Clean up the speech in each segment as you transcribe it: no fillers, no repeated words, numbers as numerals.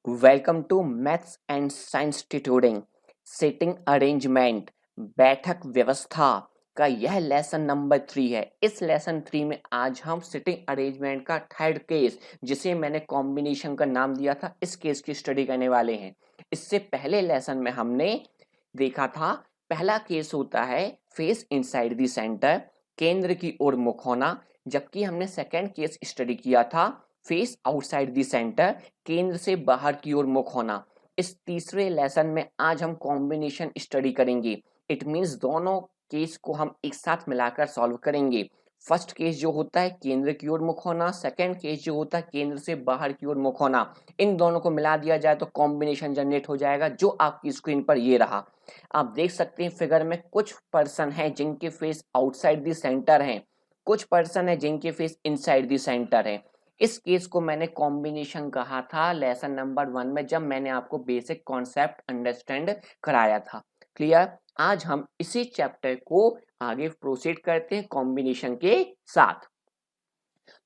Welcome to maths and science tutoring sitting arrangement बैठक व्यवस्था का यह लेसन नंबर 3 है। इस लेसन 3 में आज हम सिटिंग अरेंजमेंट का थर्ड केस, जिसे मैंने कॉम्बिनेशन का नाम दिया था, इस केस की स्टडी करने वाले हैं। इससे पहले लेसन में हमने देखा था, पहला केस होता है फेस इनसाइड द सेंटर, केंद्र की ओर मुख होना, जबकि हमने सेकेंड केस स्टडी किया था फेस आउटसाइड द सेंटर, केंद्र से बाहर की ओर मुख होना। इस तीसरे लेसन में आज हम कॉम्बिनेशन स्टडी करेंगे। इट मींस दोनों केस को हम एक साथ मिलाकर सॉल्व करेंगे। फर्स्ट केस जो होता है केंद्र की ओर मुख होना, सेकंड केस जो होता है केंद्र से बाहर की ओर मुख होना, इन दोनों को मिला दिया जाए तो कॉम्बिनेशन जनरेट हो जाएगा, जो आपकी स्क्रीन पर ये रहा। आप देख सकते हैं फिगर में कुछ पर्सन हैं जिनके फेस आउटसाइड द सेंटर हैं, कुछ पर्सन है जिनके फेस इनसाइड द सेंटर है। इस केस को मैंने कॉम्बिनेशन कहा था लेसन नंबर 1 में, जब मैंने आपको बेसिक कॉन्सेप्ट अंडरस्टैंड कराया था। क्लियर? आज हम इसी चैप्टर को आगे प्रोसीड करते हैं कॉम्बिनेशन के साथ।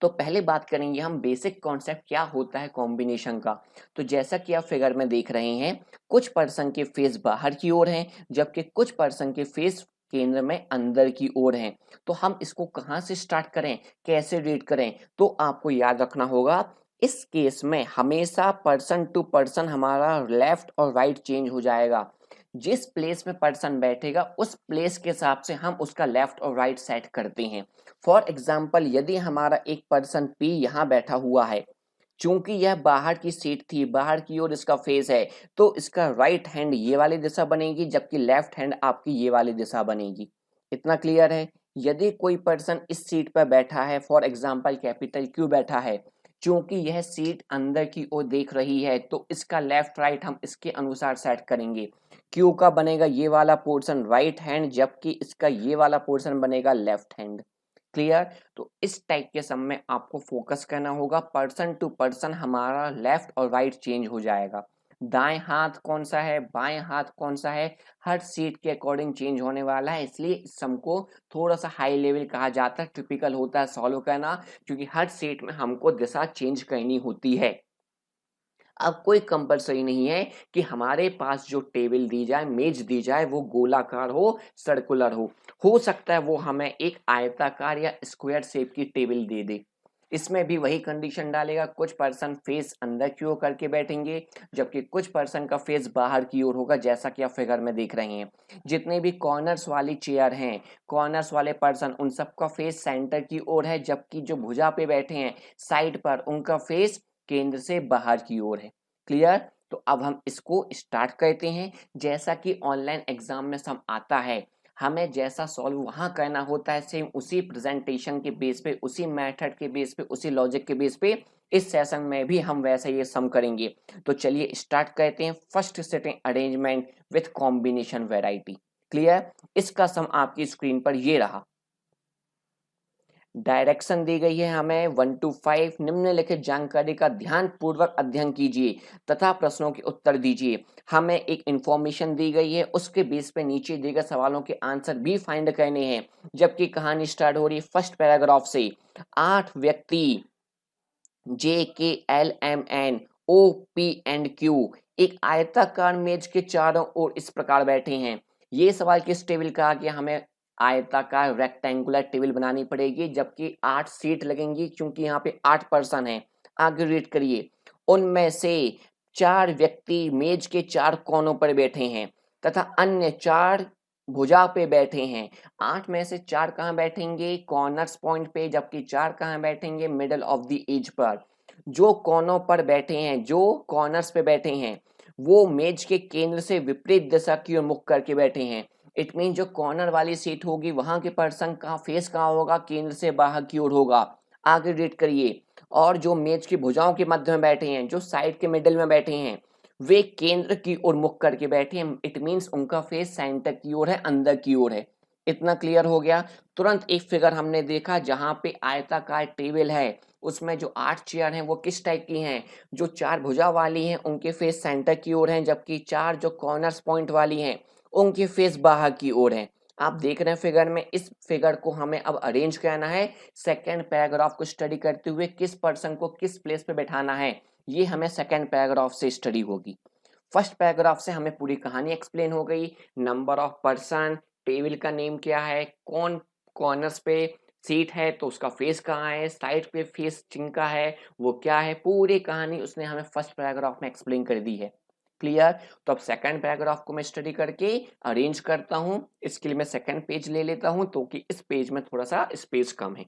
तो पहले बात करेंगे हम बेसिक कॉन्सेप्ट क्या होता है कॉम्बिनेशन का। तो जैसा कि आप फिगर में देख रहे हैं, कुछ पर्सन के फेस बाहर की ओर हैं, जबकि कुछ पर्सन के फेस केंद्र में अंदर की ओर हैं। तो हम इसको कहाँ से स्टार्ट करें, कैसे रीड करें, तो आपको याद रखना होगा, इस केस में हमेशा पर्सन टू पर्सन हमारा लेफ्ट और राइट चेंज हो जाएगा। जिस प्लेस में पर्सन बैठेगा उस प्लेस के हिसाब से हम उसका लेफ्ट और राइट सेट करते हैं। फॉर एग्जाम्पल, यदि हमारा एक पर्सन पी यहाँ बैठा हुआ है, चूंकि यह बाहर की सीट थी, बाहर की ओर इसका फेस है, तो इसका राइट हैंड ये वाली दिशा बनेगी, जबकि लेफ्ट हैंड आपकी ये वाली दिशा बनेगी। इतना क्लियर है? यदि कोई पर्सन इस सीट पर बैठा है, फॉर एग्जाम्पल कैपिटल क्यू बैठा है, चूंकि यह सीट अंदर की ओर देख रही है, तो इसका लेफ्ट राइट हम इसके अनुसार सेट करेंगे। क्यू का बनेगा ये वाला पोर्शन राइट हैंड, जबकि इसका ये वाला पोर्शन बनेगा लेफ्ट हैंड। क्लियर? तो इस टाइप के सम में आपको फोकस करना होगा, पर्सन टू पर्सन हमारा लेफ्ट और राइट चेंज हो जाएगा। दाएं हाथ कौन सा है, बाएं हाथ कौन सा है, हर सीट के अकॉर्डिंग चेंज होने वाला है। इसलिए इस सम को थोड़ा सा हाई लेवल कहा जाता है, टिपिकल होता है सॉल्व करना, क्योंकि हर सीट में हमको दिशा चेंज करनी होती है। अब कोई कंपलसरी नहीं है कि हमारे पास जो टेबल दी जाए, मेज दी जाए, वो गोलाकार हो, सर्कुलर हो सकता है वो हमें एक आयताकार या स्क्वायर शेप की टेबल दे दे। इसमें भी वही कंडीशन डालेगा, कुछ पर्सन फेस अंदर की ओर करके बैठेंगे, जबकि कुछ पर्सन का फेस बाहर की ओर होगा, जैसा कि आप फिगर में देख रहे हैं। जितने भी कॉर्नर्स वाली चेयर हैं, कॉर्नर्स वाले पर्सन, उन सबका फेस सेंटर की ओर है, जबकि जो भुजा पे बैठे हैं साइड पर, उनका फेस केंद्र से बाहर की ओर है। क्लियर? तो अब हम इसको स्टार्ट करते हैं। जैसा कि ऑनलाइन एग्जाम में सम आता है, हमें जैसा सॉल्व वहां करना होता है, सेम उसी प्रेजेंटेशन के बेस पे, उसी मेथड के बेस पे, उसी लॉजिक के बेस पे इस सेशन में भी हम वैसे ये सम करेंगे। तो चलिए स्टार्ट करते हैं। First sitting arrangement with combination variety. Clear? इसका सम आपकी स्क्रीन पर ये रहा। डायरेक्शन दी गई है हमें 1 to 5। निम्नलिखित जानकारी का ध्यान पूर्वक अध्ययन कीजिए तथा प्रश्नों के उत्तर दीजिए। हमें एक इंफॉर्मेशन दी गई है, उसके बेस पे नीचे दिए गए सवालों के आंसर भी फाइंड करने हैं। जबकि कहानी स्टार्ट हो रही है फर्स्ट पैराग्राफ से। 8 व्यक्ति JKLMNOP&Q एक आयताकार मेज के चारों ओर इस प्रकार बैठे हैं। ये सवाल किस टेबल का आ गया? हमें आयताकार रेक्टेंगुलर टेबल बनानी पड़ेगी, जबकि 8 सीट लगेंगी, क्योंकि यहाँ पे 8 पर्सन हैं। आगे रीड करिए। उनमें से 4 व्यक्ति मेज के 4 कोनों पर बैठे हैं तथा अन्य 4 भुजा पे बैठे हैं। 8 में से 4 कहाँ बैठेंगे? कॉर्नर्स पॉइंट पे, जबकि 4 कहाँ बैठेंगे? Middle of the as per. जो कोनों पर बैठे हैं, जो कॉर्नर्स पे बैठे हैं, वो मेज के केंद्र से विपरीत दिशा की ओर मुख करके बैठे हैं। इट मीन जो कॉर्नर वाली सीट होगी, वहां के पर्सन का फेस कहाँ होगा? केंद्र से बाहर की ओर होगा। आगे रीड करिए। और जो मेज की भुजाओं के मध्य में बैठे हैं, जो साइड के मिडिल में बैठे हैं, वे केंद्र की ओर मुख करके बैठे हैं। इट मीन्स उनका फेस सेंटर की ओर है, अंदर की ओर है। इतना क्लियर हो गया? तुरंत एक फिगर हमने देखा जहां पे आयताकार टेबल है, उसमें जो 8 चेयर हैं वो किस टाइप की हैं? जो 4 भुजा वाली हैं उनके फेस सेंटर की ओर हैं, जबकि 4 जो कॉर्नर्स पॉइंट वाली हैं उनके फेस बाहर की ओर हैं। आप देख रहे हैं फिगर में। इस फिगर को हमें अब अरेंज करना है। सेकेंड पैराग्राफ को स्टडी करते हुए किस पर्सन को किस प्लेस पे बैठाना है, ये हमें सेकेंड पैराग्राफ से स्टडी होगी। फर्स्ट पैराग्राफ से हमें पूरी कहानी एक्सप्लेन हो गई, नंबर ऑफ पर्सन, टेबल का नेम क्या है, कौन कॉर्नर्स पे सीट है तो उसका फेस कहाँ है, साइड पे फेस जिनका है वो क्या है, पूरी कहानी उसने हमें फर्स्ट पैराग्राफ में एक्सप्लेन कर दी है। क्लियर? तो अब सेकंड पैराग्राफ को मैं स्टडी करके अरेंज करता हूँ। इसके लिए मैं सेकंड पेज ले लेता हूँ तो कि इस पेज में थोड़ा सा स्पेस कम है।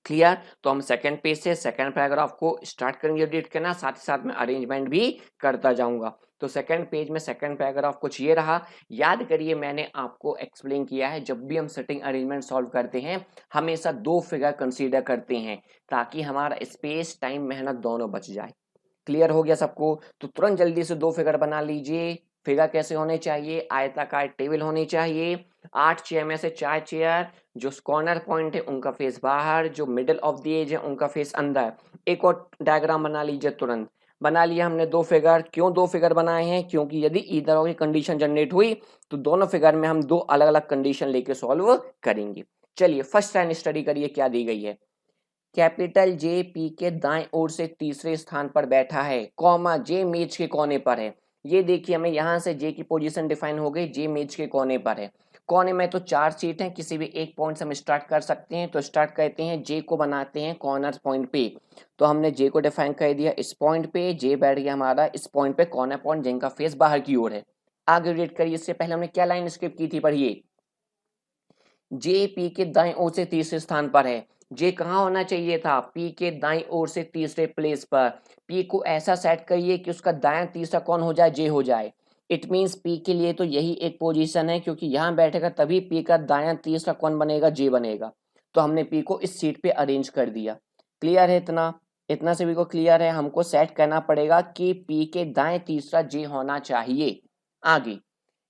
क्लियर? तो हम सेकंड पेज से सेकंड पैराग्राफ को स्टार्ट करेंगे रीड करना, साथ ही साथ में अरेंजमेंट भी करता जाऊंगा। तो सेकंड पेज में सेकंड पैराग्राफ कुछ ये रहा। याद करिए मैंने आपको एक्सप्लेन किया है जब भी हम सिटिंग अरेंजमेंट सॉल्व करते हैं हमेशा दो फिगर कंसीडर करते हैं ताकि हमारा स्पेस टाइम मेहनत दोनों बच जाए। क्लियर हो गया सबको? तो तुरंत जल्दी से दो फिगर बना लीजिए। फिगर कैसे होने चाहिए? आयताकार टेबल होनी चाहिए, 8 चेयर में से 4 चेयर, जो कॉर्नर पॉइंट है उनका फेस बाहर, जो मिडिल ऑफ द एज है उनका फेस अंदर। एक और डायग्राम बना लीजिए, तुरंत बना लिया हमने दो फिगर। क्यों दो फिगर बनाए हैं? क्योंकि यदि इधर की कंडीशन जनरेट हुई तो दोनों फिगर में हम दो अलग अलग कंडीशन लेके सॉल्व करेंगे। चलिए फर्स्ट लाइन स्टडी करिए क्या दी गई है। कैपिटल जे पी के दाएं ओर से तीसरे स्थान पर बैठा है, कॉमा जे मेज के कोने पर है। ये देखिए हमें यहाँ से जे की पोजीशन डिफाइन हो गई, जे मेज के कोने पर है। कोने में तो 4 सीट हैं, किसी भी एक पॉइंट से हम स्टार्ट कर सकते हैं। तो स्टार्ट करते हैं, जे को बनाते हैं कॉर्नर पॉइंट पे। तो हमने जे को डिफाइन कर दिया इस पॉइंट पे, जे बैठ गया हमारा इस पॉइंट पे, कॉर्नर पॉइंट जिनका फेस बाहर की ओर है। आगे रीड करिए, इससे पहले हमने क्या लाइन स्किप की थी, पढ़िए। जे पी के दाएं ओर से तीसरे स्थान पर है। जे कहाँ होना चाहिए था? पी के दाएं ओर से तीसरे प्लेस पर। पी को ऐसा सेट करिए कि उसका दायां तीसरा कौन हो जाए? जे हो जाए। इट मीन्स पी के लिए तो यही एक पोजीशन है, क्योंकि यहाँ बैठेगा तभी पी का दायां तीसरा कौन बनेगा? जे बनेगा। तो हमने पी को इस सीट पे अरेंज कर दिया। क्लियर है? इतना इतना सभी को क्लियर है? हमको सेट करना पड़ेगा कि पी के दाएं तीसरा जे होना चाहिए। आगे,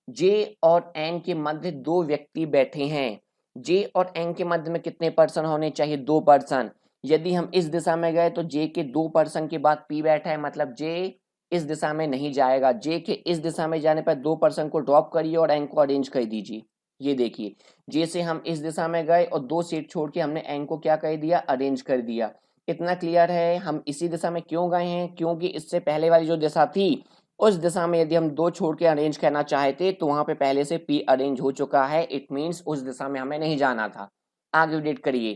जे और एन के मध्य दो व्यक्ति बैठे हैं। जे और एन के मध्य में कितने पर्सन होने चाहिए? 2 पर्सन। यदि हम इस दिशा में गए तो जे के 2 पर्सन के बाद पी बैठा है, मतलब जे इस दिशा में नहीं जाएगा। जे के इस दिशा में जाने पर 2 पर्सन को ड्रॉप करिए और एन को अरेंज कर दीजिए। ये देखिए, जे से हम इस दिशा में गए और 2 सीट छोड़ के हमने एन को क्या कर दिया? अरेंज कर दिया। इतना क्लियर है? हम इसी दिशा में क्यों गए हैं? क्योंकि इससे पहले वाली जो दिशा थी उस दिशा में यदि हम 2 छोड़ के अरेंज करना चाहते तो वहां पे पहले से पी अरेंज हो चुका है। इट मीन्स उस दिशा में हमें नहीं जाना था। आगे रीड करिए।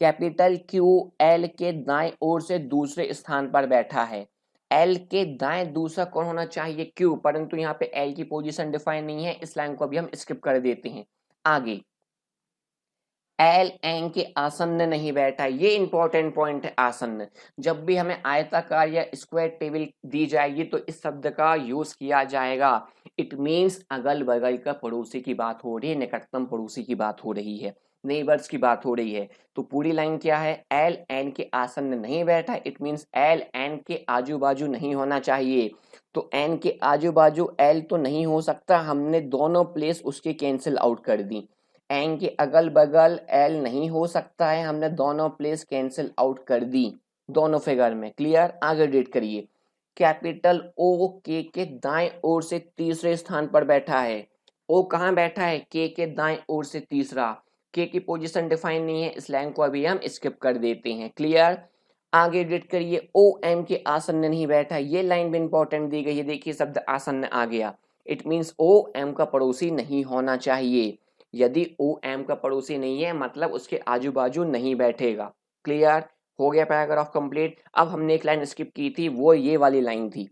कैपिटल क्यू एल के दाएं ओर से दूसरे स्थान पर बैठा है। एल के दाएं दूसरा कौन होना चाहिए? क्यू, परंतु यहाँ पे एल की पोजीशन डिफाइन नहीं है, इस लाइन को अभी हम स्किप कर देते हैं। आगे, एल एन के आसन्न नहीं बैठा। ये इंपॉर्टेंट पॉइंट है, आसन्न। जब भी हमें आयताकार या स्क्वायर टेबल दी जाएगी तो इस शब्द का यूज किया जाएगा। इट मीन्स अगल बगल का पड़ोसी की बात हो रही है, निकटतम पड़ोसी की बात हो रही है, नेबर्स की बात हो रही है। तो पूरी लाइन क्या है? एल एन के आसन्न नहीं बैठा। इट मीन्स एल एन के आजू बाजू नहीं होना चाहिए। तो एन के आजू बाजू एल तो नहीं हो सकता, हमने दोनों प्लेस उसके कैंसिल आउट कर दी। एन के अगल बगल एल नहीं हो सकता है, हमने दोनों प्लेस कैंसिल आउट कर दी दोनों फिगर में। क्लियर? आगे रीड करिए। कैपिटल ओ के दाएं ओर से तीसरे स्थान पर बैठा है। ओ कहाँ बैठा है? के दाएं ओर से तीसरा। के की पोजीशन डिफाइन नहीं है, इस लाइन को अभी हम स्किप कर देते हैं। क्लियर? आगे रीड करिए। ओ एम के आसन्न नहीं बैठा। ये लाइन भी इंपॉर्टेंट दी गई है, देखिए शब्द आसन्न आ गया। इट मीन्स ओ एम का पड़ोसी नहीं होना चाहिए। यदि ओ एम का पड़ोसी नहीं है मतलब उसके आजू बाजू नहीं बैठेगा। क्लियर? हो गया पैराग्राफ कंप्लीट। अब हमने एक लाइन स्किप की थी, वो ये वाली लाइन थी।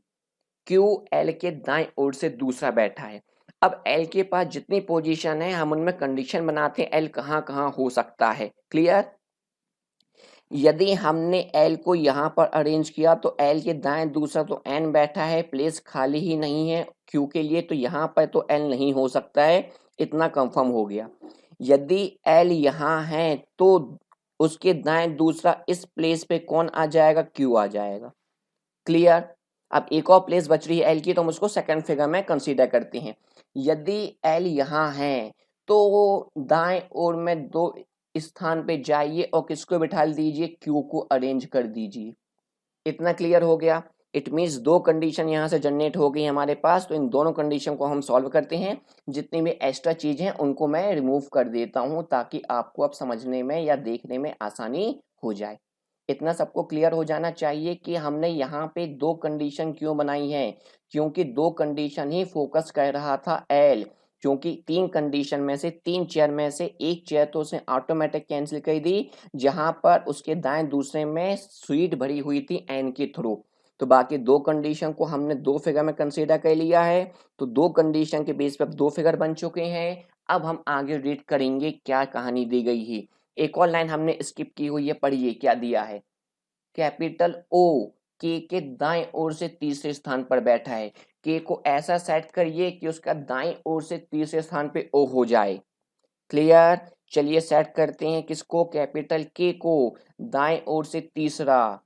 क्यू एल के दाएं ओर से दूसरा बैठा है। अब एल के पास जितनी पोजीशन है हम उनमें कंडीशन बनाते हैं, एल कहाँ कहाँ हो सकता है। क्लियर? यदि हमने एल को यहाँ पर अरेंज किया तो एल के दाएं दूसरा तो एन बैठा है, प्लेस खाली ही नहीं है क्यू के लिए, तो यहाँ पर तो एल नहीं हो सकता है। इतना कंफर्म हो गया। यदि एल यहाँ है तो उसके दाएं दूसरा इस प्लेस पे कौन आ जाएगा? क्यू आ जाएगा। क्लियर? अब एक और प्लेस बच रही है एल की, तो हम उसको सेकंड फिगर में कंसीडर करते हैं। यदि एल यहाँ है तो दाएं ओर में दो स्थान पे जाइए और किसको बिठा दीजिए? क्यू को अरेंज कर दीजिए। इतना क्लियर हो गया? इट मीन्स दो कंडीशन यहाँ से जनरेट हो गई हमारे पास, तो इन दोनों कंडीशन को हम सॉल्व करते हैं। जितनी भी एक्स्ट्रा चीज हैं उनको मैं रिमूव कर देता हूँ ताकि आपको अब समझने में या देखने में आसानी हो जाए। इतना सबको क्लियर हो जाना चाहिए कि हमने यहाँ पे दो कंडीशन क्यों बनाई है, क्योंकि दो कंडीशन ही फोकस कर रहा था एल, क्योंकि तीन कंडीशन में से तीन चेयर में से एक चेयर तो उसने ऑटोमेटिक कैंसिल कर दी, जहां पर उसके दाएं दूसरे में स्वीट भरी हुई थी एन के थ्रू। तो बाकी दो कंडीशन को हमने दो फिगर में कंसीडर कर लिया है, तो दो कंडीशन के बेस पर दो फिगर बन चुके हैं। अब हम आगे रीड करेंगे क्या कहानी दी गई है। एक और लाइन हमने स्किप की हुई है, पढ़िए क्या दिया है। कैपिटल ओ के दाएं ओर से तीसरे स्थान पर बैठा है। के को ऐसा सेट करिए कि उसका दाएं ओर से तीसरे स्थान पे ओ हो जाए। क्लियर? चलिए सेट करते हैं किसको, कैपिटल के को दाएं ओर से तीसरा।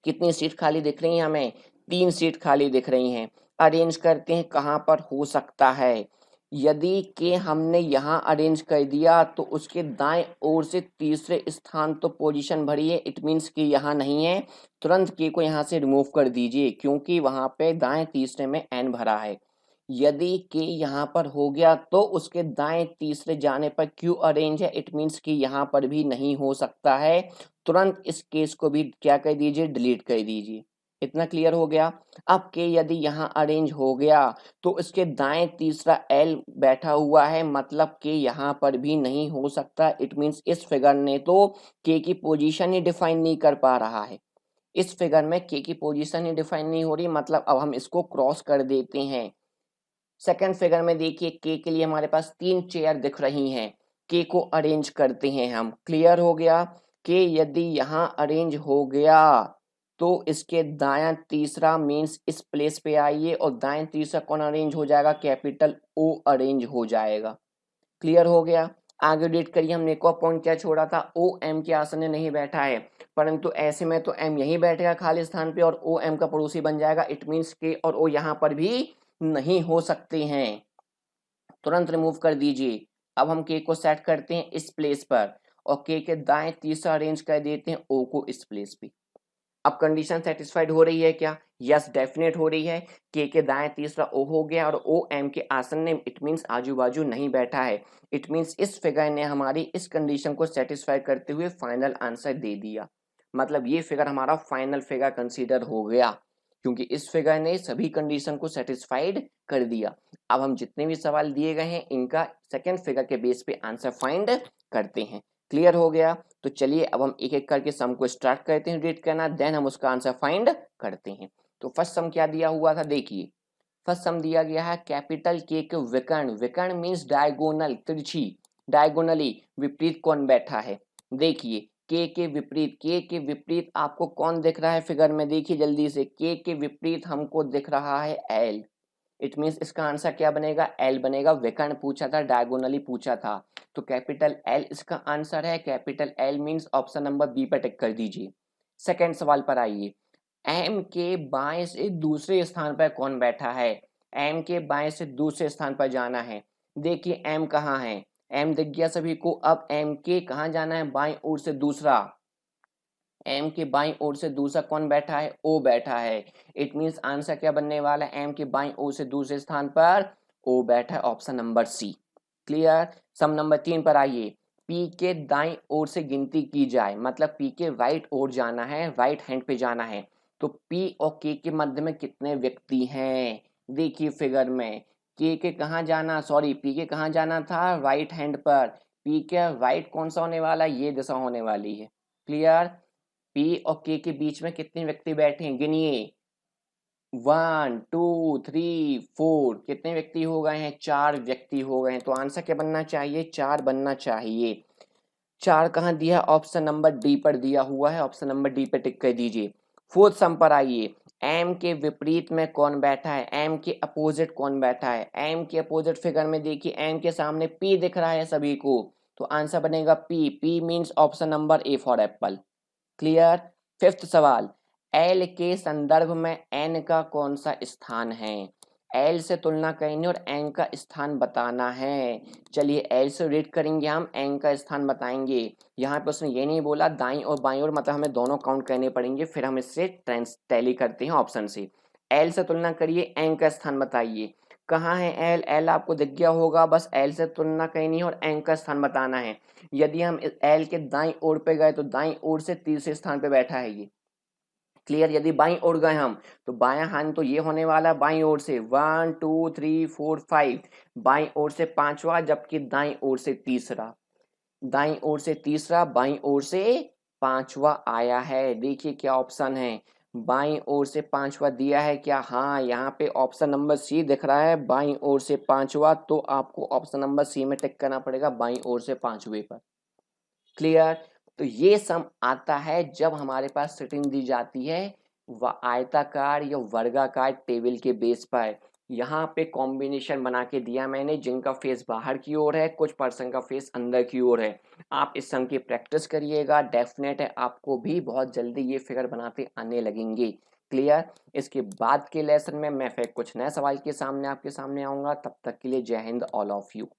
कितनी सीट खाली दिख रही हैं हमें, तीन सीट खाली दिख रही हैं। अरेंज करते हैं कहाँ पर हो सकता है। यदि के हमने यहाँ अरेंज कर दिया तो उसके दाएं ओर से तीसरे स्थान तो पोजीशन भरी है, इट मीन्स कि यहाँ नहीं है। तुरंत के को यहाँ से रिमूव कर दीजिए क्योंकि वहां पे दाएं तीसरे में एन भरा है। यदि के यहाँ पर हो गया तो उसके दाएं तीसरे जाने पर क्यू अरेंज है, इट मीन्स कि यहाँ पर भी नहीं हो सकता है। तुरंत इस केस को भी क्या कर दीजिए, डिलीट कर दीजिए। इतना क्लियर हो गया। अब के यदि यहाँ अरेंज हो गया तो इसके दाएं तीसरा एल बैठा हुआ है, मतलब के यहाँ पर भी नहीं हो सकता। इट मीन्स इस फिगर ने तो के की पोजीशन ही डिफाइन नहीं कर पा रहा है। इस फिगर में के की पोजीशन ही डिफाइन नहीं हो रही, मतलब अब हम इसको क्रॉस कर देते हैं। सेकंड फिगर में देखिए के लिए हमारे पास तीन चेयर दिख रही हैं, के को अरेंज करते हैं हम। क्लियर हो गया। के यदि यहाँ अरेंज हो गया तो इसके दायां तीसरा मीन्स इस प्लेस पे आइए और दाएं तीसरा कौन अरेंज हो जाएगा, कैपिटल ओ अरेंज हो जाएगा। क्लियर हो गया। आगे रीड करिए, हमने एक और पॉइंट क्या छोड़ा था, ओ एम के आसन में नहीं बैठा है, परंतु ऐसे में तो एम यहीं बैठेगा खाली स्थान पे और ओ एम का पड़ोसी बन जाएगा। इट मीन्स के और ओ यहाँ पर भी नहीं हो सकते हैं, तुरंत रिमूव कर दीजिए। अब हम के को सेट करते हैं इस प्लेस पर और के दाएं तीसरा अरेंज कर देते हैं ओ को इस प्लेस पे। अब कंडीशन सेटिस्फाइड हो रही है क्या, यस डेफिनेट हो रही है। के दाएं तीसरा ओ हो गया और ओ एम के आसन ने, इट मीन्स आजू बाजू नहीं बैठा है। इट मीन्स इस फिगर ने हमारी इस कंडीशन को सेटिस्फाई करते हुए फाइनल आंसर दे दिया, मतलब ये फिगर हमारा फाइनल फिगर कंसीडर हो गया क्योंकि इस फिगर ने सभी कंडीशन को सेटिस्फाइड कर दिया। अब हम जितने भी सवाल दिए गए हैं इनका सेकेंड फिगर के बेस पे आंसर फाइंड करते हैं। क्लियर हो गया। तो चलिए अब हम एक एक करके सम को स्टार्ट करते हैं रीड करना, देन हम उसका आंसर फाइंड करते हैं। तो फर्स्ट सम क्या दिया हुआ था, देखिए फर्स्ट सम दिया गया है कैपिटल के विकर्ण, विकर्ण मीन्स डायगोनल, तिरछी, डायगोनली विपरीत कौन बैठा है। देखिए के विपरीत, के विपरीत आपको कौन दिख रहा है फिगर में, देखिए जल्दी से, के विपरीत हमको दिख रहा है एल। इट मीन्स इसका आंसर क्या बनेगा, एल बनेगा। विकर्ण पूछा था, डायगोनली पूछा था, तो कैपिटल एल इसका आंसर है। Capital L means option number B पर टिक कर दीजिए। सेकेंड सवाल पर आइए, एम के बाएं से दूसरे स्थान पर कौन बैठा है। एम के बाएं से दूसरे स्थान पर जाना है। देखिए एम कहाँ है, एम दिख गया सभी को। अब एम के कहाँ जाना है, बाएं ओर से दूसरा, एम के बाईं ओर से दूसरा कौन बैठा है, ओ बैठा है। इट मीन्स आंसर क्या बनने वाला है, एम के बाईं ओर से दूसरे स्थान पर ओ बैठा है, ऑप्शन नंबर सी। क्लियर। सम नंबर 3 पर आइए, पी के दाईं ओर से गिनती की जाए, मतलब पी के राइट ओर जाना है, राइट हैंड पे जाना है। तो पी और के मध्य में कितने व्यक्ति हैं, देखिए फिगर में, के कहाँ जाना, सॉरी पी के कहाँ जाना था, राइट हैंड पर। पी के राइट कौन सा होने वाला है, ये दिशा होने वाली है। क्लियर। पी और के बीच में कितने व्यक्ति बैठे हैं, गिनिए, 1 2 3 4, कितने व्यक्ति हो गए हैं, 4 व्यक्ति हो गए हैं। तो आंसर क्या बनना चाहिए, 4 बनना चाहिए। 4 कहाँ दिया, ऑप्शन नंबर डी पर दिया हुआ है, ऑप्शन नंबर डी पे टिक कर दीजिए। फोर्थ सम पर आइए, एम के विपरीत में कौन बैठा है, एम के अपोजिट कौन बैठा है। एम के अपोजिट फिगर में देखिए एम के सामने पी दिख रहा है सभी को, तो आंसर बनेगा P. P means option number A for Apple. Clear. Fifth सवाल, एल के संदर्भ में एन का कौन सा स्थान है। एल से तुलना करनी और एन का स्थान बताना है। चलिए एल से रीड करेंगे, हम एन का स्थान बताएंगे। यहाँ पे उसने ये नहीं बोला दाईं और बाईं ओर, मतलब हमें दोनों काउंट करने पड़ेंगे, फिर हम इससे टैली करते हैं ऑप्शन से। एल से तुलना करिए, एन का स्थान बताइए। कहाँ है एल? एल आपको दिख गया होगा, बस एल से तुलना कहीं नहीं है और एंकर स्थान बताना है। यदि हम एल के दाईं ओर पे गए तो दाईं ओर से तीसरे स्थान पे बैठा है ये। क्लियर? यदि बाईं ओर गए हम तो बायां हाथ तो ये होने वाला बाईं ओर से 1 2 3 4 5, बाईं ओर से पांचवा, जबकि दाईं ओर से तीसरा। दाईं ओर से तीसरा, बाईं ओर से पांचवा आया है। देखिए क्या ऑप्शन है, बाईं ओर से पांचवा दिया है क्या? हाँ, यहाँ पे ऑप्शन नंबर सी दिख रहा है, बाईं ओर से पांचवा। तो आपको ऑप्शन नंबर सी में टिक करना पड़ेगा, बाईं ओर से पांचवे पर। क्लियर? तो ये सम आता है जब हमारे पास सिटिंग दी जाती है आयताकार या वर्गाकार टेबल के बेस पर। यहाँ पे कॉम्बिनेशन बना के दिया मैंने, जिनका फेस बाहर की ओर है, कुछ पर्सन का फेस अंदर की ओर है। आप इस सम की प्रैक्टिस करिएगा, डेफिनेट है आपको भी बहुत जल्दी ये फिगर बनाते आने लगेंगे। क्लियर? इसके बाद के लेसन में मैं फिर कुछ नए सवाल के सामने आपके सामने आऊंगा। तब तक के लिए जय हिंद ऑल ऑफ यू।